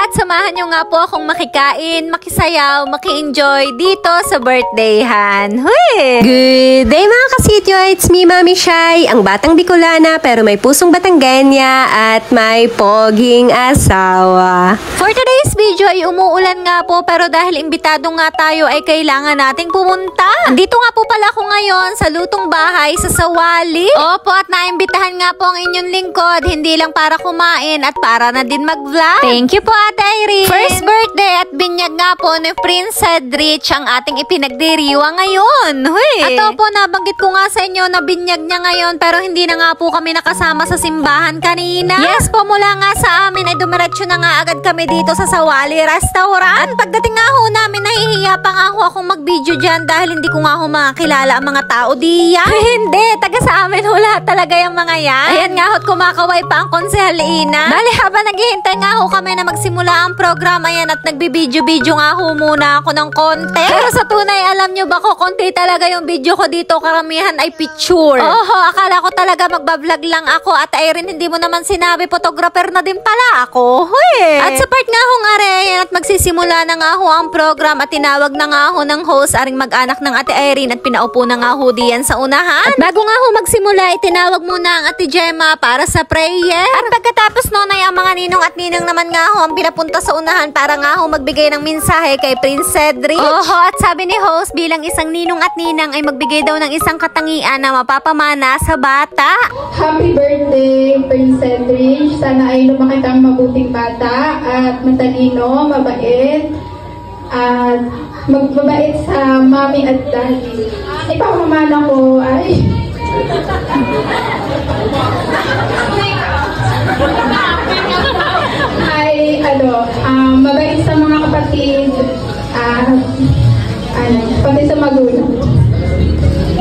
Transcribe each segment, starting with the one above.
at samahan nyo nga po akong makikain, makisayaw, maki-enjoy dito sa birthdayhan. Huy! Good day mga kasityo! It's me, Mami Shai, ang batang Bicolana pero may pusong Batanggenya at may poging asawa. For today's video ay umuulan nga po pero dahil imbitado nga tayo ay kailangan nating pumunta. Andito nga po pala ako ngayon sa lutong bahay sa Sawali. Opo, at naimbitahan nga po ang inyong lingkod, hindi lang para kumain at para na din mag-vlog. Thank you po, Ate Irene. First birthday at binyag nga po ni Prince Cedric ang ating ipinagdiriwa ngayon. Huy! At po, nabanggit ko nga sa inyo na binyag niya ngayon pero hindi na nga po kami nakasama sa simbahan kanina. Yes po, mula nga sa amin ay dumiretso na nga agad kami dito sa Sawali Restaurant. At pagdating nga ho namin, nahihiya pa nga ho akong mag-video dyan dahil hindi ko nga ho makakilala ang mga tao diyan. Hindi, taga sa amin ho lahat talaga yung mga yan. Ayan nga ho't kumakaway pa ang Konsehal Ina. Bali, habang naghihintay nga ho kami na magsimula ang program, ayan, at nagbibidyo-video nga ho muna ako ng konti. Pero sa tunay, alam nyo ba ko, konti talaga yung video ko dito, karamihan ay picture. Oho, akala ko talaga magbablog lang ako. At Irene, hindi mo naman sinabi, photographer na din pala ako. Huy! At sa part nga hong are, ayan, at magsisimula na nga ho ang program at tinawag na nga ho ng host aring mag-anak ng Ate Irene at pinaupo na nga ho diyan sa unahan. At bago nga ho magsimula, itinawag muna ang Ate Gemma para sa prayer. At pagkatapos noon ay ang mga ninong at ninang naman nga ho ang pinapunta sa unahan para nga ho magbigay ng mensahe kay Prince Cedric. Oho, at sabi ni host bilang isang ninong at ninang ay magbigay daw ng isang katangian na mapapamana sa bata. Happy birthday, Prince Cedric. Sana ay lumaki kang mabuting bata at matalino, mabait, at magbabait sa mami at daddy. Ipapamana ko ay mabait sa mga kapatid, pati sa magulang.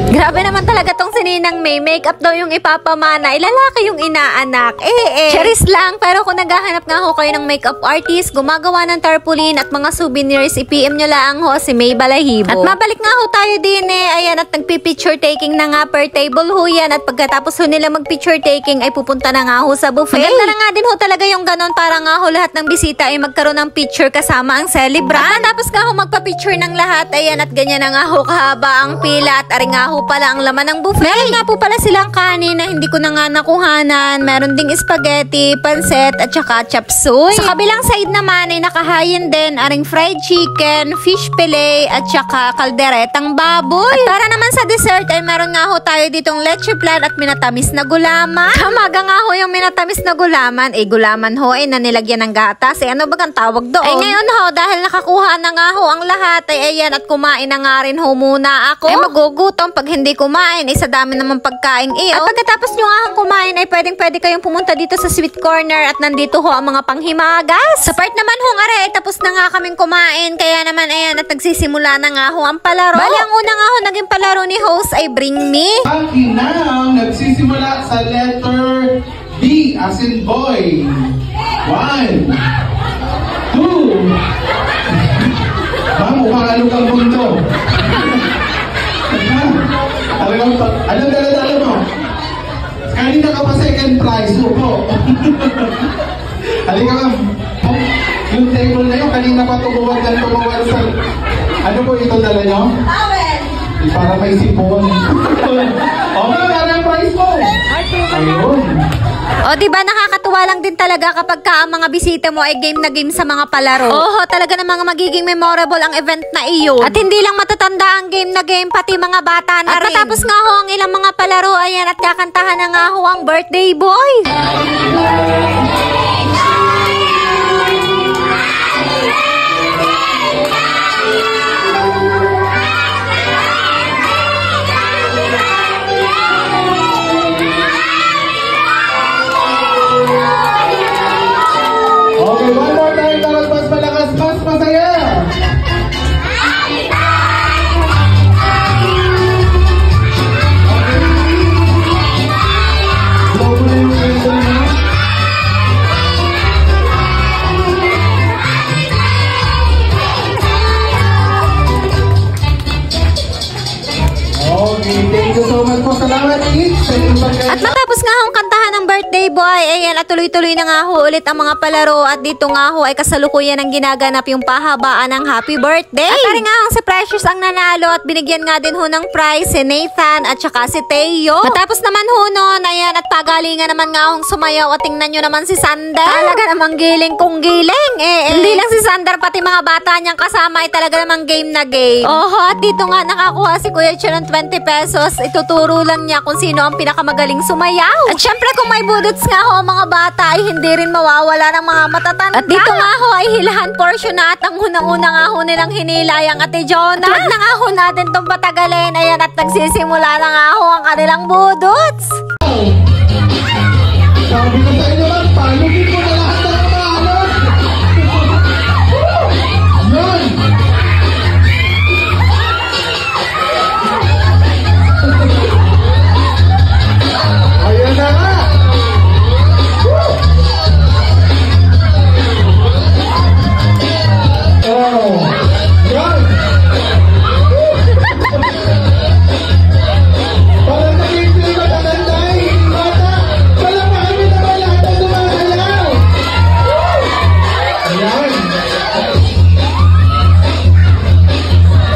Grabe naman talaga tong sininang May. Makeup daw yung ipapamana. Ilalaki yung inaanak. Charis lang. Pero kung naghahanap nga ho kayo ng makeup artist, gumagawa ng tarpaulin at mga souvenirs, i-PM nyo lang ho si May Balahibo. At mabalik nga ho tayo din Ayan, at nagpi-picture taking na nga per table ho yan. At pagkatapos ho nila mag-picture taking, ay pupunta na nga ho sa buffet. Maganda na nga din ho talaga yung ganon para nga ho lahat ng bisita ay magkaroon ng picture kasama ang celebrant. At tapos nga ho magpa-picture ng lahat. Ayan, at ganyan na nga ho kahaba ang pila at ari nga ho pala ang laman ng buffet. Meron nga po pala silang kanin na hindi ko na nga nakuhanan. Meron ding spaghetti, pansit, at saka chop suey. Sa kabilang side naman ay nakahayin din aring fried chicken, fish fillet, at saka kalderetang baboy. At para naman sa dessert ay meron nga ho tayo ditong leche flan at minatamis na gulaman. Kamaga nga ho yung minatamis na gulaman. Gulaman ho na nilagyan ng gatas. Ano bagang tawag doon? Ngayon ho, dahil nakakuha na nga ho ang lahat, ayan, at kumain na nga rin ho muna ako. Magugutom pag hindi kumain, sa dami naman pagkain At pagkatapos nyo nga kumain, ay pwede kayong pumunta dito sa sweet corner at nandito ho ang mga panghimagas. Sa part naman hong are, tapos na nga kaming kumain, kaya naman ayan, at nagsisimula na nga ho ang palaro. Bali, ang una nga ho naging palaro ni host ay Bring Me. Ang inang nagsisimula sa letter B as in boy. 1, 2. Ma'am, umahalo kang mundo. Anong dala-dala mo? Kanina ka pa second prize, upo. Halika ma'am. Yung table na yun, kanina pa tumuwag sa... Ano po ito dala nyo? Towel! Para may sipon. O ma'am, ano ang prize mo? Ayun. O diba nakakatuwa lang din talaga kapag ka ang mga bisita mo ay game na game sa mga palaro. Oho, talaga na mga magiging memorable ang event na iyon. At hindi lang matatanda ang game na game, pati mga bata na rin. At matapos nga ho ang ilang mga palaro, ayan, at kakantahan na nga ho ang birthday boy. Okay, one more time, dapat mas malakas, mas masaya. Okay, thank you so much po. Salamat, Eat. At matapos nga akong kantahan ng birthday boy, ayan, at tuloy-tuloy na nga ho ulit ang mga palaro. At dito nga ho ay kasalukuyan ng ginaganap yung pahabaan ng happy birthday. At tari nga ho si Precious ang nanalo at binigyan nga din ho ng prize si Nathan at saka si Teo. Matapos naman ho noon, ayan, at pagalingan naman nga hong sumayaw at tingnan nyo naman si Sander. Talaga namang giling kung giling. Hindi lang si Sander, pati mga bata niyang kasama ay talaga namang game na game. Oho, at dito nga nakakuha si Kuya Cho ng 20 pesos. Ituturo lang niya kung sino ang pinakamagaling sumayaw. At syempre kung may budots nga ho mga bata ay hindi rin mawawala ng mga matatanda. At dito nga ho ay hilahan portion na at ang unang-una nga ho nilang hinilay ang Ate Jonah. At na nga ho natin itong patagalin. Ayan, at nagsisimula na nga ho ang kanilang budots. Sabi ko sa inyo man, palugin ko na lahat ng mahalot. Yun! Ayan na nga! Oh! Yan! Parang nag-i-play ka na nanday, bata! Palamahan mo naman lahat ang dumasayaw! Ayan!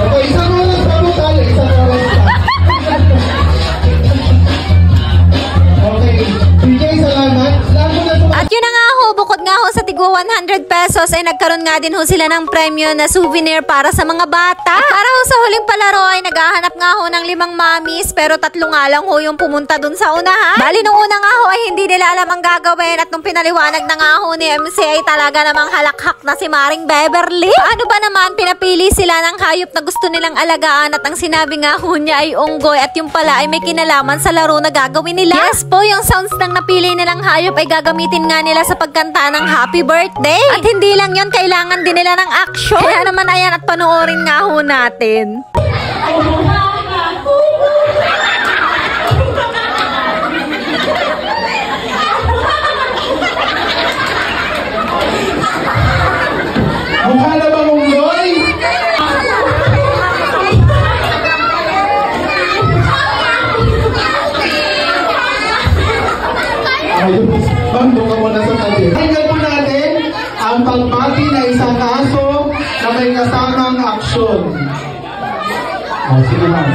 Okay, isang oras pa mo tayo, isang oras pa. Okay, PJ, salamat. At yun na nga ho, bukod nga ho sa tigwa 100 pesos ay nagkaroon nga din ho sila ng premyo na souvenir para sa mga bata. At para ho sa huling palaro ay naghahanap nga ho ng 5 mommies pero 3 nga lang ho yung pumunta dun sa unahan. Bali nung una nga ho ay hindi nila alam ang gagawin at nung pinaliwanag na nga ho ni MC ay talaga namang halakhak na si Maring Beverly. Paano ba naman pinapili sila ng hayop na gusto nilang alagaan at ang sinabi nga ho niya ay unggoy at yung pala ay may kinalaman sa laro na gagawin nila. Yes po, yung sounds ng napili nilang hayop ay gagamitin nga nila sa pagkanta ng happy birthday. At hindi lang yun, kailangan din nila ng action. Kaya naman ayan at panoorin nga ho natin. Mukha na bang unggoy? Ayos, bando ka muna sa tabi. Tingnan po natin ang pagbati na isang aso na may kasamang aksyon. O, sige lang.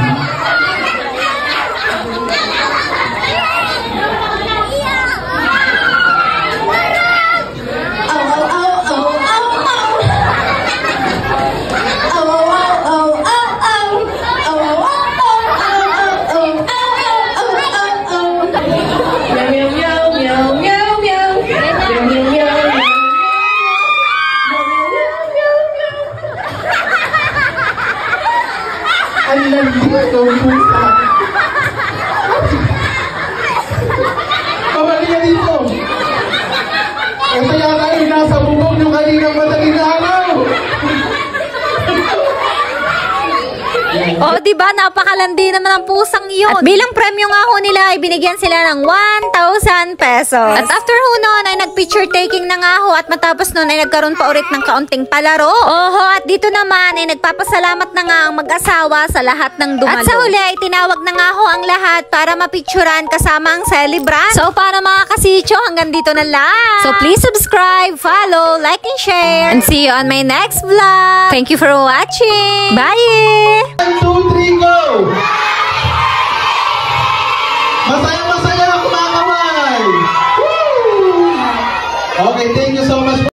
Ang lambing ng pusa. Pabalik ka dito. Ito yata ay nasa bubong yung kaninang madaling araw. O, diba? Napakalandi naman ang pusang yun. At bilang premyo nga ho nila, ay binigyan sila ng 1,000 pesos. At after ho noon, ay nag-picture taking na nga ho. At matapos noon, ay nagkaroon pa ulit ng kaunting palaro. Oho, at dito naman, ay nagpapasalamat na nga ang mag-asawa sa lahat ng dumalo. At sa huli, ay tinawag na nga ho ang lahat para mapicturan kasama ang celebrant. So, para mga kasityo, hanggang dito na lang. So, please subscribe, follow, like, and share. And see you on my next vlog. Thank you for watching. Bye! 1, 2, 3, go! Masaya